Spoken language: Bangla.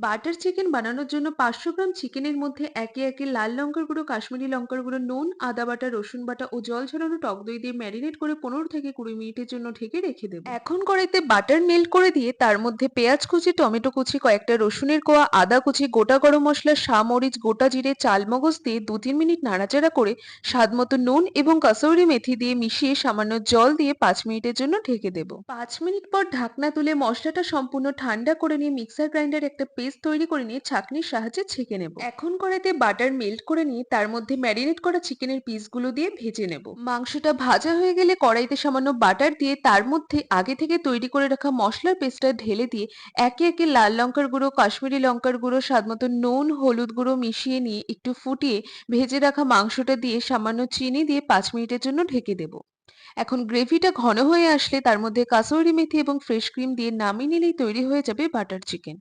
বাটার চিকেন বানানোর জন্য 500 গ্রাম চিকেনের মধ্যে একে একে লাল লঙ্কার গুঁড়ো, কাশ্মীরি লঙ্কার গুঁড়ো, নুন, আদা বাটা, রসুন বাটা ও জল ঝরানো টক দই দিয়ে ম্যারিনেট করে 15 থেকে 20 মিনিটের জন্য ঢেকে রেখে দেবো। এখন কড়াইতে বাটার মেল্ট করে দিয়ে তার মধ্যে পেঁয়াজ কুচি, টমেটো কুচি, কয়েকটা রসুনের কোয়া, আদা কুচি, গোটা গরম মশলা, মরিচ, গোটা জিরে, চালমগজ দিয়ে 2-3 মিনিট নাড়াচাড়া করে স্বাদ মতো নুন এবং কাসুরি মেথি দিয়ে মিশিয়ে সামান্য জল দিয়ে 5 মিনিটের জন্য ঢেকে দেবো। 5 মিনিট পর ঢাকনা তুলে মশলাটা সম্পূর্ণ ঠান্ডা করে নিয়ে মিক্সার গ্রাইন্ডার একটা পেস্ট তৈরি করে নিয়ে ছাঁকনির সাহায্যে ছেঁকে নেব। এখন কড়াইতে বাটার মেল্ট করে নিয়ে তার মধ্যে ম্যারিনেট করা চিকেনের পিসগুলো দিয়ে ভেজে নেব। মাংসটা ভাজা হয়ে গেলে কড়াইতে সামান্য বাটার দিয়ে তার মধ্যে আগে থেকে তৈরি করে রাখা মশলার পেস্টটা ঢেলে দিয়ে একে একে লাল লঙ্কার গুঁড়ো, কাশ্মীরি লঙ্কার গুঁড়ো, স্বাদ মতো নুন, হলুদ গুঁড়ো মিশিয়ে নিয়ে একটু ফুটিয়ে ভেজে রাখা মাংসটা দিয়ে সামান্য চিনি দিয়ে 5 মিনিটের জন্য ঢেকে দেব। এখন গ্রেভিটা ঘন হয়ে আসলে তার মধ্যে কাসুরি মেথি এবং ফ্রেশ ক্রিম দিয়ে নামিয়ে নিলেই তৈরি হয়ে যাবে বাটার চিকেন।